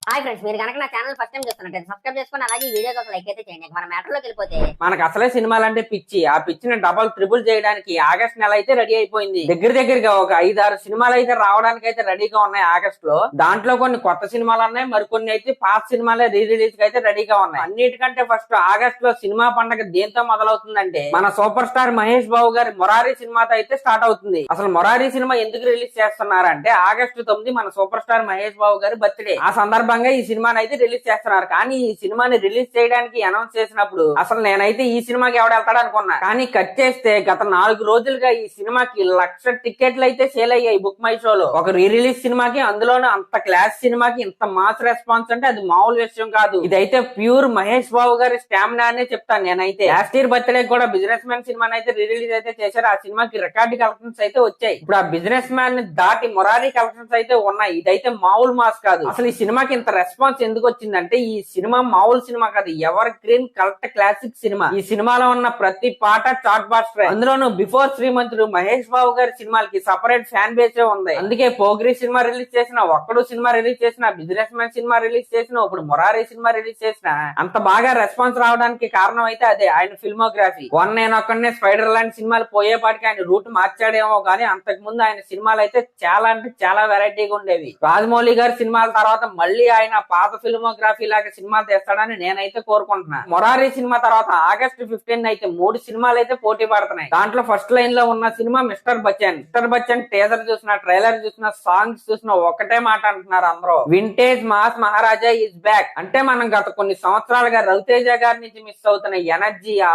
Hi friends, మీరు కనుక నా ఛానల్ ఫస్ట్ టైం చూస్తున్నట్లయితే సబ్స్క్రైబ్ చేసుకొని అలాగే ఈ వీడియోకి ఒక లైక్ అయితే చేయండి. మన మ్యాటర్లోకి వెళ్ళిపోతే మనకు అసలే సినిమాలంటే పిచ్చి. ఆ పిచ్చిని డబల్ ట్రిపుల్ చేయడానికి ఆగస్ట్ నెల అయితే రెడీ అయిపోయింది. దగ్గరగా ఒక 5-6 సినిమాలు అయితే రావడానికి అయితే రెడీగా ఉన్నాయి ఆగస్ట్ లో. దాంట్లో కొన్ని కొత్త సినిమాలు ఉన్నాయి, మరికొన్ని అయితే పాత సినిమాలే రిలీజ్ కి అయితే రెడీగా ఉన్నాయి. అన్నిటికంటే ఫస్ట్ ఆగస్ట్ లో సినిమా పండుగ దేంతో మొదలవుతుందంటే మన సూపర్ స్టార్ మహేష్ బాబు గారి మొరారి సినిమాతో అయితే స్టార్ట్ అవుతుంది. అసలు మొరారి సినిమా ఎందుకు రిలీజ్ చేస్తున్నారంటే ఆగస్టు 9 మన సూపర్ స్టార్ మహేష్ బాబు గారి బర్త్డే. ఆ సందర్భంగా ఈ సినిమాని అయితే రిలీజ్ చేస్తున్నారు. కానీ ఈ సినిమాని రిలీజ్ చేయడానికి అనౌన్స్ చేసినప్పుడు అసలు నేనైతే ఈ సినిమాకి ఎవడు వెళ్తాడు అనుకున్నా. కానీ కట్ చేస్తే గత 4 రోజులుగా ఈ సినిమాకి 1,00,000 టికెట్లు అయితే సేల్ అయ్యాయి బుక్ మై షోలో. ఒక రీ రిలీజ్ సినిమాకి, అందులోనూ అంత క్లాస్ సినిమాకి ఇంత మాస్ రెస్పాన్స్ అంటే అది మామూలు విషయం కాదు. ఇదైతే ప్యూర్ మహేష్ బాబు గారి స్టామినా అనే చెప్తాను నేనైతే. లాస్ట్ ఇయర్ బర్త్డే కూడా బిజినెస్ మ్యాన్ సినిమాని అయితే రిలీజ్ అయితే చేశారు. ఆ సినిమాకి రికార్డ్ కలెక్షన్స్ అయితే వచ్చాయి. ఇప్పుడు ఆ బిజినెస్ మ్యాన్ ని దాటి మొరారి కలెక్షన్స్ అయితే ఉన్నాయి. ఇదైతే మామూలు మాస్ కాదు. అసలు ఈ సినిమాకి ఇంత రెస్పాన్స్ ఎందుకు వచ్చిందంటే ఈ సినిమా మామూలు సినిమా కాదు, ever green correct classic cinema. ఈ సినిమాలో ఉన్న ప్రతి పాట చాట్ బాస్టర్. అందులోనూ బిఫోర్ శ్రీమంతుడు మహేష్ బాబు గారి సినిమాలకి సపరేట్ ఫ్యాన్ బేస్ ఉంది. అందుకే పోగ్రి సినిమా రిలీజ్ చేసిన, ఒక్కడు సినిమా రిలీజ్ చేసిన, బిజినెస్ మ్యాన్ సినిమా రిలీజ్ చేసిన, ఇప్పుడు మొరారి సినిమా రిలీజ్ చేసిన అంత బాగా రెస్పాన్స్ రావడానికి కారణం అయితే అదే ఆయన ఫిల్మోగ్రఫీ. నేనొక్కడనే స్పైడర్ లాంటి సినిమాలు పోయేపాటికి ఆయన రూట్ మార్చాడేమో కానీ అంతకు ముందు ఆయన సినిమాలు అయితే చాలా అంటే చాలా వెరైటీగా ఉండేవి. రాజమౌళి గారి సినిమాల తర్వాత మళ్ళీ ఆయన పాత ఫిల్మోగ్రఫీ లాగా సినిమాలు తెస్తాడని నేనైతే కోరుకుంటున్నా. మొరారి సినిమా తర్వాత ఆగస్టు 15 అయితే 3 సినిమాలు అయితే పోటీ పడుతున్నాయి. దాంట్లో ఫస్ట్ లైన్ లో ఉన్న cinema mister Bachchan. Mister Bachchan teaser చూసిన, ట్రైలర్ చూసిన, సాంగ్స్ చూసిన ఒకటే మాట అంటున్నారు అందరూ, vintage mass Maharaja is back. అంటే మనం గత కొన్ని సంవత్సరాలుగా రవితేజ గారి నుంచి మిస్ అవుతున్న ఎనర్జీ, ఆ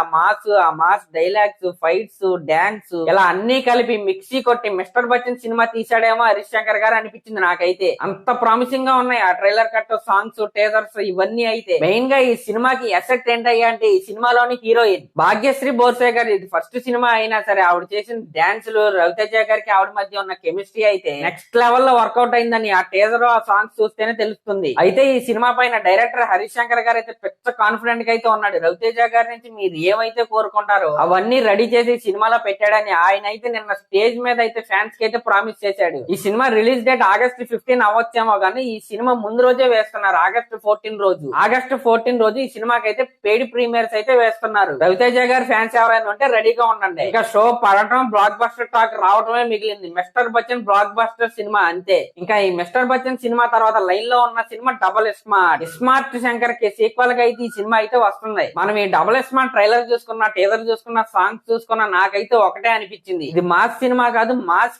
మాస్ డైలాగ్స్, ఫైట్స్, డాన్స్ ఇలా అన్ని కలిపి మిక్సీ కొట్టి మిస్టర్ బచ్చన్ సినిమా తీసాడేమో హరీష్ శంకర్ గారు అనిపించింది నాకైతే. అంత ప్రామిసింగ్ గా ఉన్నాయి ఆ ట్రైలర్ కట్, సాంగ్స్, టేజర్స్ ఇవన్నీ. అయితే మెయిన్ గా ఈ సినిమాకి ఎసెట్ ఏంటయ్యా అంటే ఈ సినిమాలోని హీరోయిన్ భాగ్యశ్రీ బోర్సే గారి ఇది ఫస్ట్ సినిమా అయినా సరే ఆవిడ చేసిన డాన్సులు, రవితేజ గారికి ఆవిడ మధ్య ఉన్న కెమిస్ట్రీ అయితే నెక్స్ట్ లెవెల్ లో వర్కౌట్ అయిందని ఆ టేజర్, ఆ సాంగ్స్ చూస్తేనే తెలుస్తుంది. అయితే ఈ సినిమా పైన డైరెక్టర్ హరీష్ శంకర్ గారు అయితే పెద్ద కాన్ఫిడెంట్ గా అయితే ఉన్నాడు. రవితేజ గారి నుంచి మీరు ఏమైతే కోరుకుంటారో అవన్నీ రెడీ చేసి సినిమాలో పెట్టాడని ఆయన అయితే నిన్న స్టేజ్ మీద అయితే ఫ్యాన్స్ కి అయితే ప్రామిస్ చేశాడు. ఈ సినిమా రిలీజ్ డేట్ ఆగస్టు 15 అవ్వచ్చేమో కానీ ఈ సినిమా ముందు రోజే వేస్తున్నారు, ఆగస్టు 14 రోజు. ఆగస్టు 14 రోజు ఈ సినిమాకి అయితే పెయిడ్ ప్రీమియర్స్ అయితే వేస్తున్నారు. రవితేజ గారి ఫ్యాన్స్ ఎవరైనా ఉంటే రెడీగా ఉండండి. ఇక షో పడటం, బ్లాక్ బస్టర్ టాక్ రావటమే మిగిలింది. Mister Bachchan block buster cinema అంతే. ఇంకా ఈ మిస్టర్ బచ్చన్ సినిమా తర్వాత లైన్ లో ఉన్న సినిమా డబుల్ స్మార్ట్ శంకర్ కి సీక్వెల్ గా అయితే ఈ సినిమా అయితే వస్తుంది. మనం ఈ డబుల్ స్మార్ట్ ట్రైలర్ చూసుకున్నా, టీజర్ చూసుకున్నా, సాంగ్స్ చూసుకున్నా నాకైతే ఒకటే అనిపించింది, ఇది మాస్ సినిమా కాదు, మాస్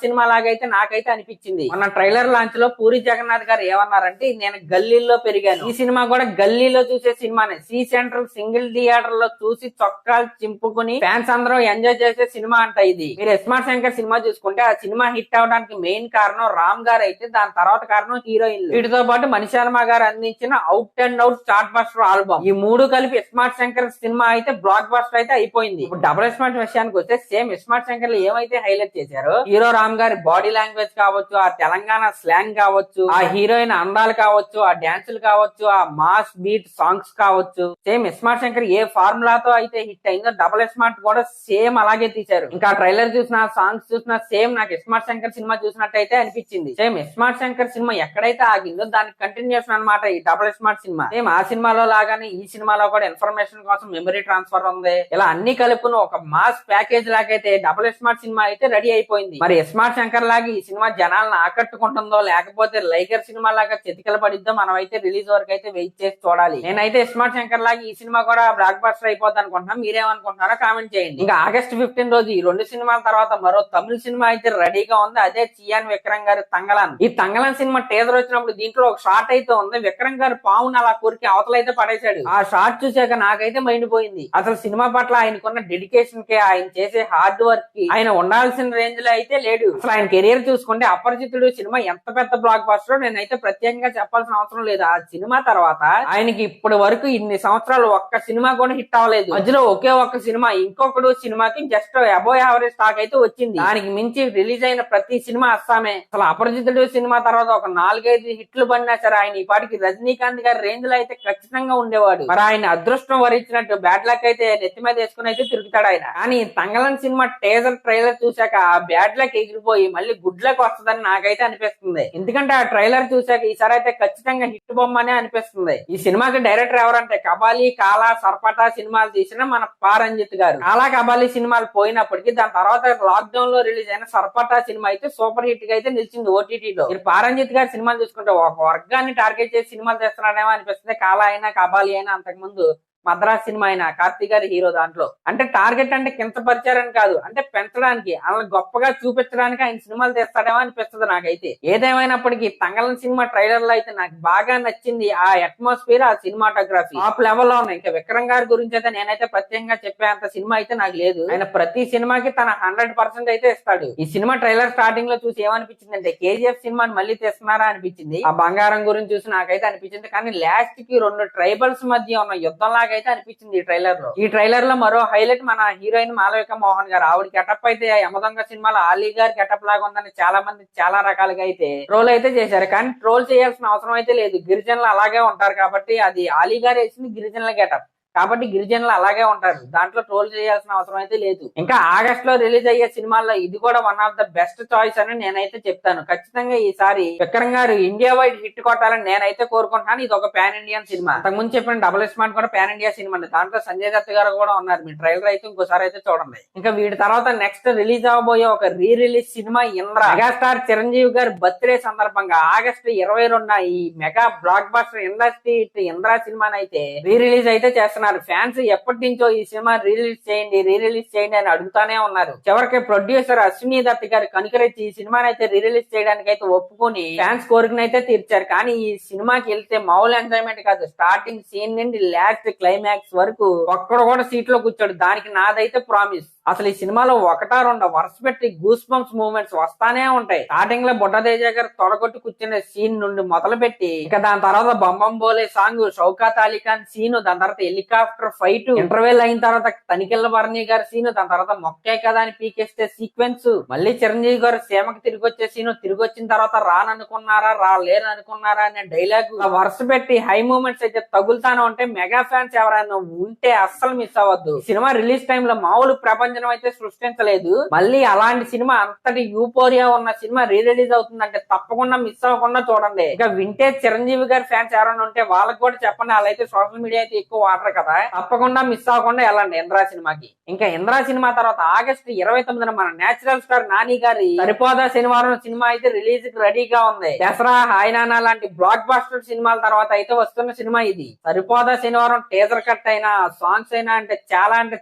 సినిమా లాగైతే నాకైతే అనిపించింది. మన ట్రైలర్ లాంచ్ లో పూరి జగన్నాథ్ గారు ఏమన్నారంటే నేను గల్లీలో పెరిగాను, ఈ సినిమా కూడా గల్లీలో చూసే సినిమానే, సి సెంట్రల్ సింగిల్ థియేటర్ లో చూసి చొక్కాలు చింపుకుని ఫ్యాన్స్ అందరూ ఎంజాయ్ చేసే సినిమా అంట ఇది. మీరు స్మార్ట్ శంకర్ సినిమా చూసుకుంటే ఆ సినిమా హిట్ అవడానికి మెయిన్ కారణం రామ్ గారు అయితే, దాని తర్వాత కారణం హీరోయిన్లు. వీటితో పాటు మణిశర్మ గారు అందించిన out and out chart buster album. ఈ 3 కలిపి స్మార్ట్ శంకర్ సినిమా అయితే బ్లాక్ బస్టర్ అయితే అయిపోయింది. ఇప్పుడు డబుల్ స్మార్ట్ విషయానికి వస్తే సేమ్ స్మార్ట్ శంకర్ లో ఏమైతే హైలైట్ చేశారో హీరో రామ్ గారి బాడీ లాంగ్వేజ్ కావచ్చు, ఆ తెలంగాణ స్లాంగ్ కావచ్చు, ఆ హీరోయిన్ అందాలు కావచ్చు, ఆ డాన్సులు కావచ్చు, ఆ మాస్ బీట్ సాంగ్స్ కావచ్చు, సేమ్ స్మార్ట్ శంకర్ ఏ ఫార్ములాతో అయితే హిట్ అయిందో డబుల్ స్మార్ట్ కూడా సేమ్ అలాగే తీశారు. ఇంకా ట్రైలర్ చూసినా, సాంగ్స్ చూసినా సేమ్ నాకు స్మార్ట్ శంకర్ సినిమా చూసినట్టయితే అనిపించింది. సేమ్ స్మార్ట్ శంకర్ సినిమా ఎక్కడైతే ఆగిందో దానికి కంటిన్యూషన్ అన్నమాట ఈ డబుల్ స్మార్ట్ సినిమా. సేమ్ ఆ సినిమాలో లాగానే ఈ సినిమాలో కూడా ఇన్ఫర్మేషన్ కోసం మెమరీ ట్రాన్స్ఫర్ ఉంది. ఇలా అన్ని కలుపుకుని ఒక మాస్ ప్యాకేజ్ లాగైతే డబుల్ స్మార్ట్ సినిమా అయితే రెడీ అయిపోయింది. మరి స్మార్ట్ శంకర్ లాగా ఈ సినిమా జనాలను ఆకట్టుకుంటుందో లేకపోతే లైగర్ సినిమా లాగా చెతికల పడిద్దో మనం అయితే రిలీజ్ వరకు అయితే వెయిట్ చేసి చూడాలి. నేనైతే స్మార్ట్ శంకర్ లాగా ఈ సినిమా కూడా బ్లాక్ బస్టర్ అయిపోద్ది అనుకుంటున్నాను. మీరేమనుకుంటున్నారో కామెంట్ చేయండి. ఇంకా ఆగస్టు 15 రోజు ఈ 2 సినిమాల తర్వాత మరో తమిళ సినిమా అయితే రెడీగా ఉంది. అదే చియాన్ విక్రమ్ గారి తంగలాన్. ఈ తంగలాన్ సినిమా టీజర్ వచ్చినప్పుడు దీంట్లో ఒక షార్ట్ అయితే ఉంది. విక్రమ్ గారు పావును అలా కొరికి అవతలైతే పడేశాడు. ఆ షార్ట్ చూసాక నాకైతే మైండ్ పోయింది. అసలు సినిమా పట్ల ఆయనకున్న డెడికేషన్ కి, ఆయన చేసే హార్డ్ వర్క్ కి ఆయన ఉండాల్సిన రేంజ్ లో అయితే లేడు. అసలు ఆయన కెరీర్ చూసుకుంటే అపరిచితుడు సినిమా ఎంత పెద్ద బ్లాక్ బస్టర్ నేనైతే ప్రత్యేకంగా చెప్పాల్సిన అవసరం లేదు. ఆ సినిమా తర్వాత ఆయనకి ఇప్పటి వరకు ఇన్ని సంవత్సరాలు ఒక్క సినిమా కూడా హిట్ అవ్వలేదు. మధ్యలో ఒకే ఒక్క సినిమా ఇంకొకడు సినిమాకి జస్ట్ అబోవ్ యావరేజ్ స్టాక్ అయితే వచ్చింది. దానికి మించి రిలీజ్ అయిన ప్రతి సినిమా అస్సామే. అసలు అపరిచితుడు సినిమా తర్వాత ఒక 4-5 హిట్లు పడినా సరే ఆయన ఈ పాటికి రజనీకాంత్ గారి రేంజ్ లో అయితే ఖచ్చితంగా ఉండేవాడు. మరి ఆయన అదృష్టం వరించినట్టు బ్యాడ్ లక్ అయితే నెత్తి మీద వేసుకుని అయితే తిరుగుతాడు ఆయన. కానీ తంగలన్ సినిమా టేజర్ ట్రైలర్ చూసాక ఆ బ్యాడ్ లక్ ఎగిరిపోయి మళ్ళీ గుడ్ లక్ వస్తుందని నాకైతే అనిపిస్తుంది. ఎందుకంటే ఆ ట్రైలర్ చూసాక ఈసారి అయితే ఖచ్చితంగా హిట్ బొమ్మ అనే అనిపిస్తుంది. ఈ సినిమాకి డైరెక్టర్ ఎవరంటే కబాలి, కాలా, సర్పటా సినిమాలు తీసిన మన పారంజిత్ గారు. కాలా, కబాలి సినిమాలు పోయినప్పటికీ దాని తర్వాత లాక్ డౌన్ లో రిలీజ్ అయిన సర్పటా సినిమా అయితే సూపర్ హిట్ గా అయితే నిలిచింది ఓటీటీలో. మీరు పారంజిత్ గారి సినిమాలు చూసుకుంటే ఒక వర్గాన్ని టార్గెట్ చేసి సినిమాలు చేస్తున్నాడేమో అనిపిస్తుంది. కాలా అయినా కబాలి అయినా అంతకు ముందు మద్రాస్ సినిమా అయినా కార్తీక్ గారి హీరో దాంట్లో. అంటే టార్గెట్ అంటే కించపరిచారని కాదు, అంటే పెంచడానికి, అలా గొప్పగా చూపించడానికి ఆయన సినిమాలు తీస్తాడేమో అనిపిస్తుంది నాకైతే. ఏదేమైనప్పటికీ తంగళం సినిమా ట్రైలర్ లో అయితే నాకు బాగా నచ్చింది ఆ అట్మాస్ఫియర్, ఆ సినిమాటోగ్రఫీ టాప్ లెవెల్ లో ఉన్నాయి. ఇంకా విక్రమ్ గారి గురించి అయితే నేనైతే ప్రత్యేకంగా చెప్పేంత సినిమా అయితే నాకు లేదు. ఆయన ప్రతి సినిమాకి తన 100% అయితే ఇస్తాడు. ఈ సినిమా ట్రైలర్ స్టార్టింగ్ లో చూసి ఏమనిపించింది అంటే కేజీఎఫ్ సినిమాని మళ్ళీ తీస్తున్నారా అనిపించింది. ఆ బంగారం గురించి చూసి నాకైతే అనిపించింది. కానీ లాస్ట్ కి 2 ట్రైబల్స్ మధ్య ఉన్న యుద్ధం లాగా అయితే అనిపించింది ఈ ట్రైలర్ లో. ఈ ట్రైలర్ లో మరో హైలైట్ మన హీరోయిన్ మాలవిక మోహన్ గారు. ఆవిడ గెటప్ అయితే యమదొంగ సినిమాలో ఆలీ గారి గెటప్ లాగా ఉందని చాలా మంది చాలా రకాలుగా అయితే ట్రోల్ అయితే చేశారు. కానీ ట్రోల్ చేయాల్సిన అవసరం అయితే లేదు. గిరిజనులు అలాగే ఉంటారు కాబట్టి, అది ఆలీ గారు వేసింది గిరిజనుల గెటప్ కాబట్టి గిరిజనులు అలాగే ఉంటారు, దాంట్లో ట్రోల్ చేయాల్సిన అవసరం అయితే లేదు. ఇంకా ఆగస్ట్ లో రిలీజ్ అయ్యే సినిమాల్లో ఇది కూడా one of the best choice అని నేనైతే చెప్తాను. ఖచ్చితంగా ఈసారి విక్రమ్ గారు ఇండియా వైడ్ హిట్ కొట్టాలని నేనైతే కోరుకుంటున్నాను. ఇది ఒక పాన్ ఇండియన్ సినిమా. అంతకుముందు చెప్పిన డబుల్ స్మార్ట్ కూడా పాన్ ఇండియా సినిమా అండి. దాంట్లో సంజయ్ దత్ గారు కూడా ఉన్నారు. మీ ట్రైలర్ అయితే ఇంకోసారి అయితే చూడండి. ఇంకా వీటి తర్వాత నెక్స్ట్ రిలీజ్ అవబోయే ఒక re release cinema Indra. Megastar Chiranjeevi గారి బర్త్డే సందర్భంగా ఆగస్టు 22న ఈ mega block buster industry Indra సినిమాని అయితే రీ రిలీజ్ అయితే చేస్తున్నారు. ఫ్యాన్స్ ఎప్పటి నుంచో ఈ సినిమా రీ రిలీజ్ చేయండి అని అడుగుతానే ఉన్నారు. చివరికి ప్రొడ్యూసర్ అశ్విని దత్ గారు కనుకరించి ఈ సినిమాని అయితే రీ రిలీజ్ చేయడానికి అయితే ఒప్పుకొని ఫ్యాన్స్ కోరికనైతే తీర్చారు. కానీ ఈ సినిమాకి వెళ్తే మామూలు ఎంజాయ్మెంట్ కాదు. స్టార్టింగ్ సీన్ నుండి లాస్ట్ క్లైమాక్స్ వరకు ఒక్కడు కూడా సీట్ లో కూర్చోడు. దానికి నాదైతే ప్రామిస్. అసలు ఈ సినిమాలో 1-2 వరుస పెట్టి గూస్ బంప్స్ మూమెంట్స్ వస్తానే ఉంటాయి. స్టార్టింగ్ లో బుడ్డదేజ గారు తొడగొట్టు కూర్చునే సీన్ నుండి మొదలు పెట్టి ఇక దాని తర్వాత బంబం బోలే సాంగ్, షౌకాత్ అలీ ఖాన్ సీన్, దాని తర్వాత హెలికాప్టర్ ఫైట్, ఇంటర్వెల్ అయిన తర్వాత తనికెళ్ళ భరణి గారి సీన్, దాని తర్వాత మొక్కే కదా అని పీకేస్తే సీక్వెన్స్, మళ్ళీ చిరంజీవి గారు సీమకు తిరిగి వచ్చే సీన్, తిరిగి వచ్చిన తర్వాత రాననుకున్నారా రాలేరు అనుకున్నారా అనే డైలాగ్ వరుస పెట్టి హై మూమెంట్స్ అయితే తగులుతానే ఉంటాయి. మెగా ఫ్యాన్స్ ఎవరైనా ఉంటే అస్సలు మిస్ అవ్వద్దు. సినిమా రిలీజ్ టైమ్ లో మామూలు ప్రపంచం అయితే సృష్టించలేదు. మళ్ళీ అలాంటి సినిమా అంతటి యూపోరియా ఉన్న సినిమా రీ రిలీజ్ అవుతుందంటే తప్పకుండా మిస్ అవ్వకుండా చూడండి. ఇక వింటేజ్ చిరంజీవి గారి ఫ్యాన్స్ ఎవరైనా ఉంటే వాళ్ళకి కూడా చెప్పండి. వాళ్ళైతే సోషల్ మీడియా అయితే ఎక్కువ వాడరు కదా, తప్పకుండా మిస్ అవ్వకుండా వెళ్ళండి ఇంద్రా సినిమాకి. ఇంకా ఇంద్రా సినిమా తర్వాత ఆగస్టు 29న మన నేచురల్ స్టార్ నాని గారి సరిపోదా శనివారం సినిమా అయితే రిలీజ్ కి రెడీగా ఉంది. దసరా, హాయ్నానా లాంటి బ్లాక్ బస్టర్ సినిమాల తర్వాత అయితే వస్తున్న సినిమా ఇది. సరిపోదా శనివారం టీజర్ కట్ అయినా సాంగ్స్ అయినా అంటే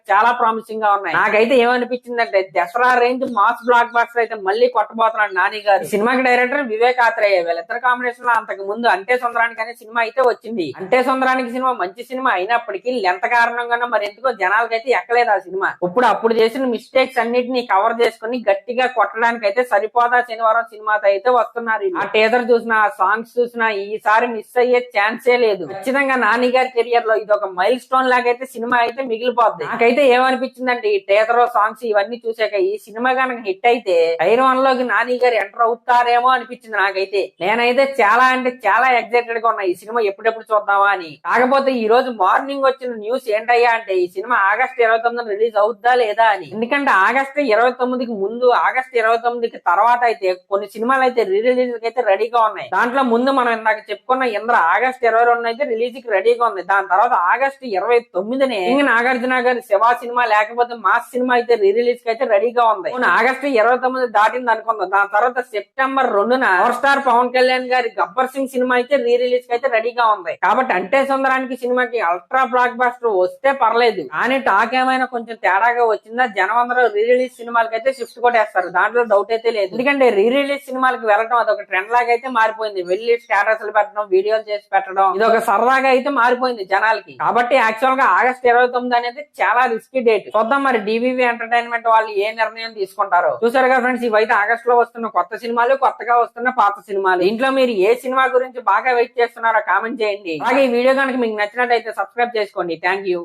చాలా ప్రామిసింగ్ గా ఉన్నాయి. నాకైతే ఏమనిపించిందంటే Dasara range mass blockbuster అయితే మళ్ళీ కొట్టబోతున్నాడు నాని గారు. సినిమాకి డైరెక్టర్ వివేక్ ఆత్రేయ. వీళ్ళిద్దరు కాంబినేషన్ లో అంతకు ముందు అంటే సుందరానికి అనే సినిమా అయితే వచ్చింది. అంటే సుందరానికి సినిమా మంచి సినిమా అయినప్పటికీ లెంత్ కారణంగానో మరి ఎందుకో జనాలకైతే ఎక్కలేదు ఆ సినిమా. అప్పుడు చేసిన మిస్టేక్స్ అన్నిటిని కవర్ చేసుకుని గట్టిగా కొట్టడానికి అయితే సరిపోదా శనివారం సినిమాతో అయితే వస్తున్నారు. ఆ టీజర్ చూసినా, ఆ సాంగ్స్ చూసినా ఈసారి మిస్ అయ్యే ఛాన్సే లేదు. ఖచ్చితంగా నాని గారి కెరియర్ లో ఇది ఒక మైల్ స్టోన్ లాగైతే సినిమా అయితే మిగిలిపోద్ది. నాకైతే ఏమనిపించిందంటే ఈ టీజర్, సాంగ్స్ ఇవన్నీ చూసాక ఈ సినిమా కనుక హిట్ అయితే టైర్ 1 లోకి నాని గారు ఎంటర్ అవుతారేమో అనిపించింది నాకైతే. నేనైతే చాలా ఎక్సైటెడ్ గా ఉన్నా ఈ సినిమా ఎప్పుడెప్పుడు చూద్దామా అని. కాకపోతే ఈ రోజు మార్నింగ్ వచ్చిన న్యూస్ ఏంటయ్యా అంటే ఈ సినిమా ఆగస్టు 29న రిలీజ్ అవుద్దా లేదా అని. ఎందుకంటే ఆగస్టు 29కి ముందు, ఆగస్టు 29కి తర్వాత అయితే కొన్ని సినిమాలు అయితే రీ రిలీజ్ అయితే రెడీగా ఉన్నాయి. దాంట్లో ముందు మనం ఇందాక చెప్పుకున్న ఇంద్ర ఆగస్టు 22న అయితే రిలీజ్ కి రెడీగా ఉంది. దాని తర్వాత ఆగస్టు 29నే నాగార్జున గారి శివ సినిమా లేకపోతే మాస్ సినిమా అయితే రీ రిలీజ్ కి అయితే రెడీగా ఉంది. ఆగస్టు 29 దాటింది అనుకుందాం. దాని తర్వాత సెప్టెంబర్ 2న పవర్ స్టార్ పవన్ కళ్యాణ్ గారి గబ్బర్ సింగ్ సినిమా అయితే రీ రిలీజ్ కి అయితే రెడీగా ఉంది. కాబట్టి అంటే సుందరానికి సినిమాకి అల్ట్రా బ్లాక్ బస్టర్ వస్తే పర్లేదు, కానీ టాక్ ఏమైనా కొంచెం తేడాగా వచ్చిందా జనం అందరూ రీ రిలీజ్ సినిమాలకి అయితే షిఫ్ట్ కొట్టేస్తారు. దాంట్లో డౌట్ అయితే లేదు. ఎందుకంటే రీ రిలీజ్ సినిమాలకి వెళ్ళడం అదొక ట్రెండ్ లాగా అయితే మారిపోయింది. వెళ్ళి స్టేటస్లు పెట్టడం, వీడియోలు చేసి పెట్టడం, ఇది ఒక సరదాగా అయితే మారిపోయింది జనాలకి. కాబట్టి యాక్చువల్ గా ఆగస్టు 29 అనేది చాలా రిస్కీ డేట్. చూద్దాం మరి డివివి ఎంటర్టైన్మెంట్ వాళ్ళు ఏ నిర్ణయం తీసుకుంటారో. చూసారు కదా ఫ్రెండ్స్, ఇవైతే ఆగస్ట్ లో వస్తున్న కొత్త సినిమాలు, కొత్తగా వస్తున్న పాత సినిమాలు. ఇంట్లో మీరు ఏ సినిమా గురించి బాగా వెయిట్ చేస్తున్నారో కామెంట్ చేయండి. అలాగే ఈ వీడియో కనుక మీకు నచ్చినట్లయితే సబ్స్క్రైబ్ చేసుకోండి. Thank you.